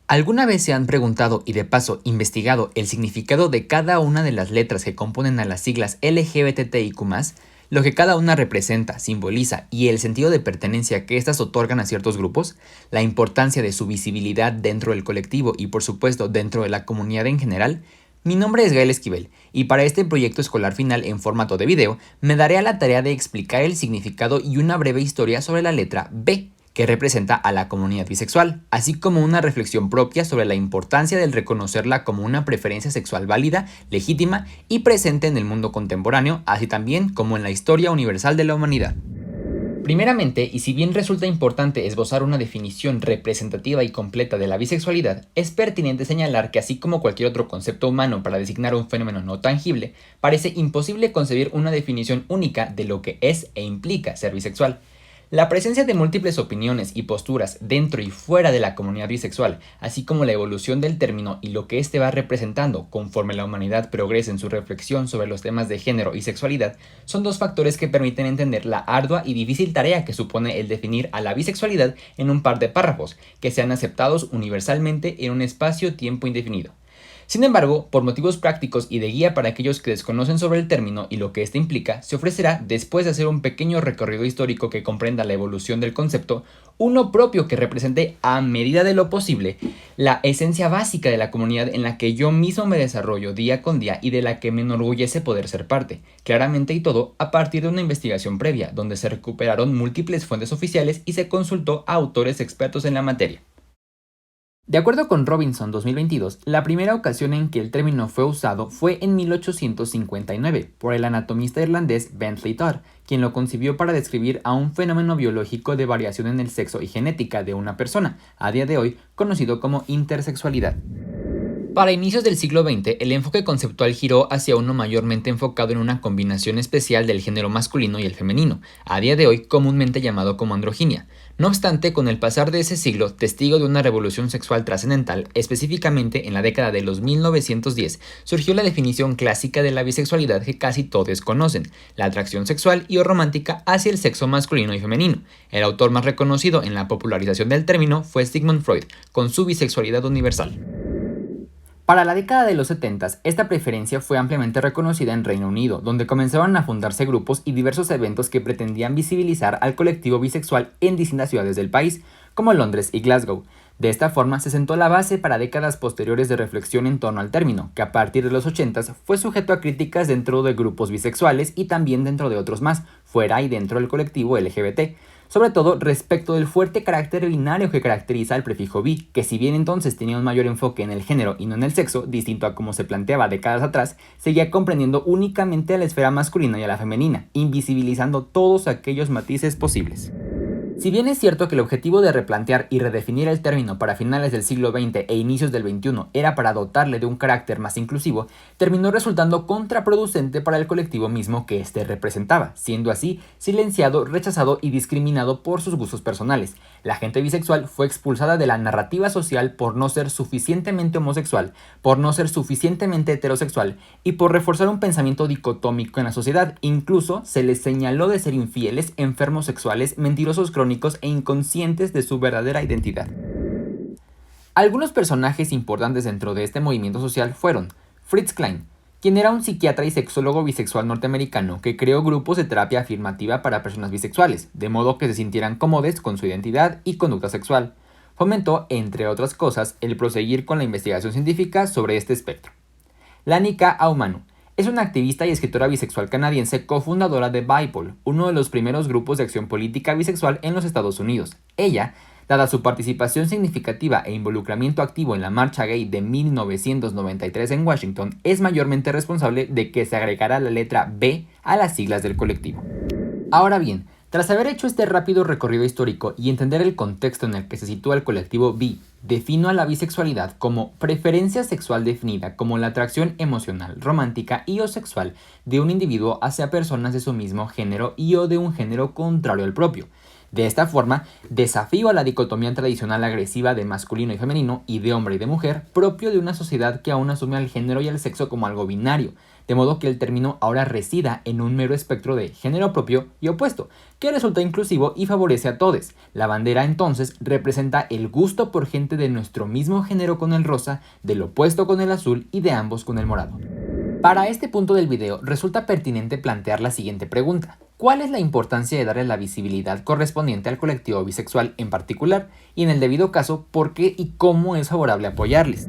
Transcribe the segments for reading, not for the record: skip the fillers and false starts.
¿Alguna vez se han preguntado y de paso investigado el significado de cada una de las letras que componen a las siglas LGBTIQ+, lo que cada una representa, simboliza y el sentido de pertenencia que éstas otorgan a ciertos grupos, la importancia de su visibilidad dentro del colectivo y por supuesto dentro de la comunidad en general? Mi nombre es Gael Esquivel y para este proyecto escolar final en formato de video me daré a la tarea de explicar el significado y una breve historia sobre la letra B, que representa a la comunidad bisexual, así como una reflexión propia sobre la importancia del reconocerla como una preferencia sexual válida, legítima y presente en el mundo contemporáneo, así también como en la historia universal de la humanidad. Primeramente, y si bien resulta importante esbozar una definición representativa y completa de la bisexualidad, es pertinente señalar que así como cualquier otro concepto humano para designar un fenómeno no tangible, parece imposible concebir una definición única de lo que es e implica ser bisexual. La presencia de múltiples opiniones y posturas dentro y fuera de la comunidad bisexual, así como la evolución del término y lo que éste va representando conforme la humanidad progresa en su reflexión sobre los temas de género y sexualidad, son dos factores que permiten entender la ardua y difícil tarea que supone el definir a la bisexualidad en un par de párrafos, que sean aceptados universalmente en un espacio-tiempo indefinido. Sin embargo, por motivos prácticos y de guía para aquellos que desconocen sobre el término y lo que éste implica, se ofrecerá, después de hacer un pequeño recorrido histórico que comprenda la evolución del concepto, uno propio que represente, a medida de lo posible, la esencia básica de la comunidad en la que yo mismo me desarrollo día con día y de la que me enorgullece poder ser parte, claramente y todo a partir de una investigación previa, donde se recuperaron múltiples fuentes oficiales y se consultó a autores expertos en la materia. De acuerdo con Robinson 2022, la primera ocasión en que el término fue usado fue en 1859 por el anatomista irlandés Bentley Todd, quien lo concibió para describir a un fenómeno biológico de variación en el sexo y genética de una persona, a día de hoy conocido como intersexualidad. Para inicios del siglo XX, el enfoque conceptual giró hacia uno mayormente enfocado en una combinación especial del género masculino y el femenino, a día de hoy comúnmente llamado como androginia. No obstante, con el pasar de ese siglo, testigo de una revolución sexual trascendental, específicamente en la década de los 1910, surgió la definición clásica de la bisexualidad que casi todos conocen, la atracción sexual y o romántica hacia el sexo masculino y femenino. El autor más reconocido en la popularización del término fue Sigmund Freud, con su bisexualidad universal. Para la década de los 70, esta preferencia fue ampliamente reconocida en Reino Unido, donde comenzaron a fundarse grupos y diversos eventos que pretendían visibilizar al colectivo bisexual en distintas ciudades del país, como Londres y Glasgow. De esta forma se sentó la base para décadas posteriores de reflexión en torno al término, que a partir de los 80 fue sujeto a críticas dentro de grupos bisexuales y también dentro de otros más, fuera y dentro del colectivo LGBT. Sobre todo respecto del fuerte carácter binario que caracteriza al prefijo bi, que si bien entonces tenía un mayor enfoque en el género y no en el sexo, distinto a como se planteaba décadas atrás, seguía comprendiendo únicamente a la esfera masculina y a la femenina, invisibilizando todos aquellos matices posibles. Si bien es cierto que el objetivo de replantear y redefinir el término para finales del siglo XX e inicios del XXI era para dotarle de un carácter más inclusivo, terminó resultando contraproducente para el colectivo mismo que éste representaba, siendo así silenciado, rechazado y discriminado por sus gustos personales. La gente bisexual fue expulsada de la narrativa social por no ser suficientemente homosexual, por no ser suficientemente heterosexual y por reforzar un pensamiento dicotómico en la sociedad. Incluso se les señaló de ser infieles, enfermos sexuales, mentirosos crónicos e inconscientes de su verdadera identidad. Algunos personajes importantes dentro de este movimiento social fueron Fritz Klein, quien era un psiquiatra y sexólogo bisexual norteamericano que creó grupos de terapia afirmativa para personas bisexuales, de modo que se sintieran cómodos con su identidad y conducta sexual. Fomentó, entre otras cosas, el proseguir con la investigación científica sobre este espectro. Lanika Aumanu es una activista y escritora bisexual canadiense cofundadora de BIPOL, uno de los primeros grupos de acción política bisexual en los Estados Unidos. Ella, dada su participación significativa e involucramiento activo en la marcha gay de 1993 en Washington, es mayormente responsable de que se agregara la letra B a las siglas del colectivo. Ahora bien, tras haber hecho este rápido recorrido histórico y entender el contexto en el que se sitúa el colectivo bi, defino a la bisexualidad como preferencia sexual definida como la atracción emocional, romántica y o sexual de un individuo hacia personas de su mismo género y o de un género contrario al propio. De esta forma, desafío a la dicotomía tradicional agresiva de masculino y femenino y de hombre y de mujer, propio de una sociedad que aún asume al género y al sexo como algo binario, de modo que el término ahora resida en un mero espectro de género propio y opuesto, que resulta inclusivo y favorece a todos. La bandera entonces representa el gusto por gente de nuestro mismo género con el rosa, del opuesto con el azul y de ambos con el morado. Para este punto del video resulta pertinente plantear la siguiente pregunta. ¿Cuál es la importancia de darle la visibilidad correspondiente al colectivo bisexual en particular? Y en el debido caso, ¿por qué y cómo es favorable apoyarles?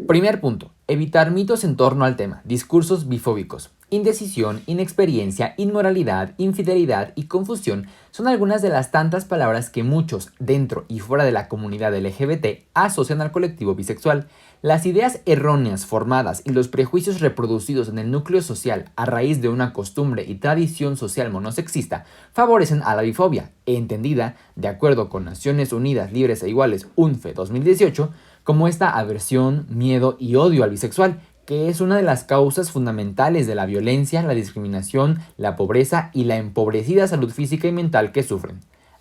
Primer punto. Evitar mitos en torno al tema. Discursos bifóbicos. Indecisión, inexperiencia, inmoralidad, infidelidad y confusión son algunas de las tantas palabras que muchos, dentro y fuera de la comunidad LGBT, asocian al colectivo bisexual. Las ideas erróneas formadas y los prejuicios reproducidos en el núcleo social a raíz de una costumbre y tradición social monosexista favorecen a la bifobia, entendida, de acuerdo con Naciones Unidas Libres e Iguales UNFE 2018, como esta aversión, miedo y odio al bisexual, que es una de las causas fundamentales de la violencia, la discriminación, la pobreza y la empobrecida salud física y mental que sufren.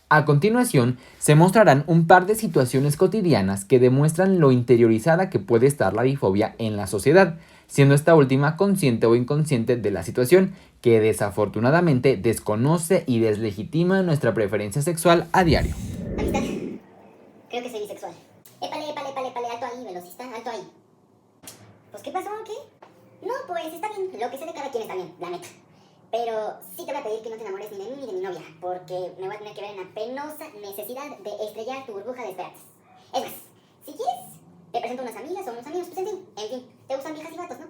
A continuación, se mostrarán un par de situaciones cotidianas que demuestran lo interiorizada que puede estar la bifobia en la sociedad, siendo esta última consciente o inconsciente de la situación, que desafortunadamente desconoce y deslegitima nuestra preferencia sexual a diario. Amistad, creo que soy bisexual. Épale, alto ahí, velocista, alto ahí. Pues, ¿qué pasó? ¿Qué? No, pues, está bien, lo que sé de cada quien está bien, la neta. Pero sí te voy a pedir que no te enamores ni de mí ni de mi novia, porque me voy a tener que ver en la penosa necesidad de estrellar tu burbuja de esperanzas. Es más, si quieres, te presento unas amigas o unos amigos, pues en fin, te gustan viejas y gatos, ¿no?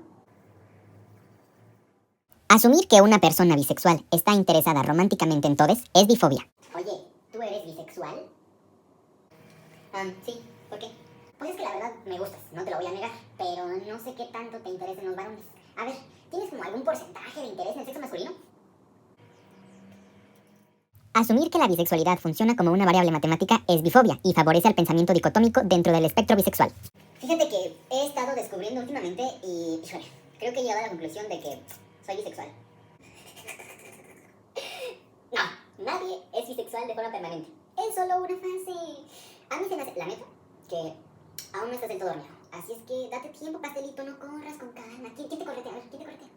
Asumir que una persona bisexual está interesada románticamente en todes es bifobia. Oye, ¿tú eres bisexual? Sí, ¿por qué? Pues es que la verdad me gustas, no te lo voy a negar, pero no sé qué tanto te interesan los varones. A ver, ¿tienes como algún porcentaje de interés en el sexo masculino? Asumir que la bisexualidad funciona como una variable matemática es bifobia y favorece al pensamiento dicotómico dentro del espectro bisexual. Fíjate que he estado descubriendo últimamente y, híjole, creo que he llegado a la conclusión de que soy bisexual. No, nadie es bisexual de forma permanente. Es solo una fase. A mí se me hace, la neta, que aún no estás del todo dormido. Así es que date tiempo, pastelito, no corras con calma. ¿Quién te corretea? A ver, ¿quién te corretea?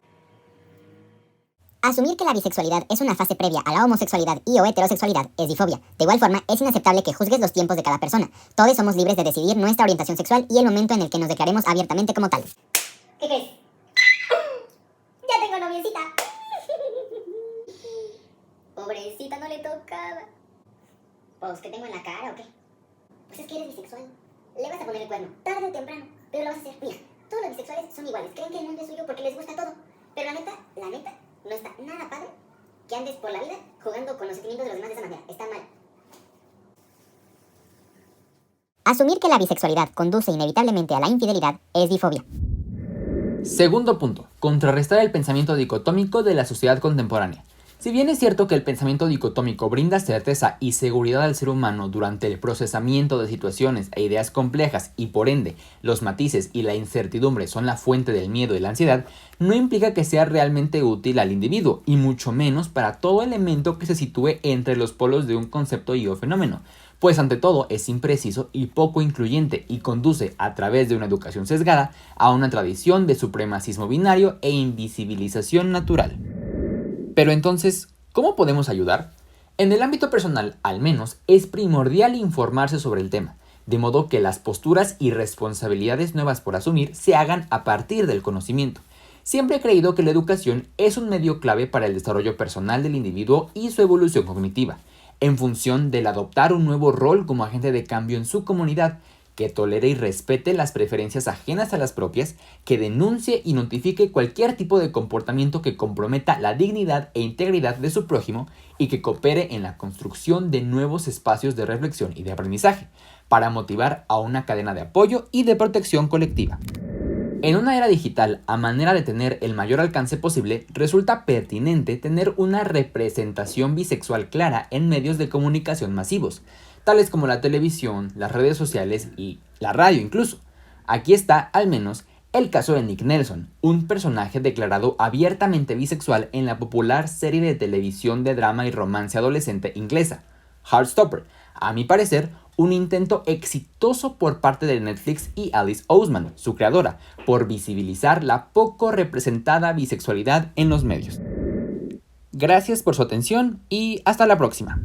Asumir que la bisexualidad es una fase previa a la homosexualidad y o heterosexualidad es bifobia. De igual forma, es inaceptable que juzgues los tiempos de cada persona. Todos somos libres de decidir nuestra orientación sexual y el momento en el que nos declaremos abiertamente como tal. ¿Qué crees? ¡Ya tengo noviecita! Pobrecita, no le tocaba. Pues, ¿qué tengo en la cara o qué? Pues es que eres bisexual. Le vas a poner el cuerno, tarde o temprano, pero lo vas a hacer. Mira, todos los bisexuales son iguales, creen que el mundo es suyo porque les gusta todo. Pero la neta, no está nada padre que andes por la vida jugando con los sentimientos de los demás de esa manera. Está mal. Asumir que la bisexualidad conduce inevitablemente a la infidelidad es bifobia. Segundo punto, contrarrestar el pensamiento dicotómico de la sociedad contemporánea. Si bien es cierto que el pensamiento dicotómico brinda certeza y seguridad al ser humano durante el procesamiento de situaciones e ideas complejas y por ende los matices y la incertidumbre son la fuente del miedo y la ansiedad, no implica que sea realmente útil al individuo y mucho menos para todo elemento que se sitúe entre los polos de un concepto y o fenómeno, pues ante todo es impreciso y poco incluyente y conduce a través de una educación sesgada a una tradición de supremacismo binario e invisibilización natural. Pero entonces, ¿cómo podemos ayudar? En el ámbito personal, al menos, es primordial informarse sobre el tema, de modo que las posturas y responsabilidades nuevas por asumir se hagan a partir del conocimiento. Siempre he creído que la educación es un medio clave para el desarrollo personal del individuo y su evolución cognitiva, en función del adoptar un nuevo rol como agente de cambio en su comunidad, que tolere y respete las preferencias ajenas a las propias, que denuncie y notifique cualquier tipo de comportamiento que comprometa la dignidad e integridad de su prójimo y que coopere en la construcción de nuevos espacios de reflexión y de aprendizaje, para motivar a una cadena de apoyo y de protección colectiva. En una era digital, a manera de tener el mayor alcance posible, resulta pertinente tener una representación bisexual clara en medios de comunicación masivos, tales como la televisión, las redes sociales y la radio incluso. Aquí está, al menos, el caso de Nick Nelson, un personaje declarado abiertamente bisexual en la popular serie de televisión de drama y romance adolescente inglesa, Heartstopper. A mi parecer, un intento exitoso por parte de Netflix y Alice Oseman, su creadora, por visibilizar la poco representada bisexualidad en los medios. Gracias por su atención y hasta la próxima.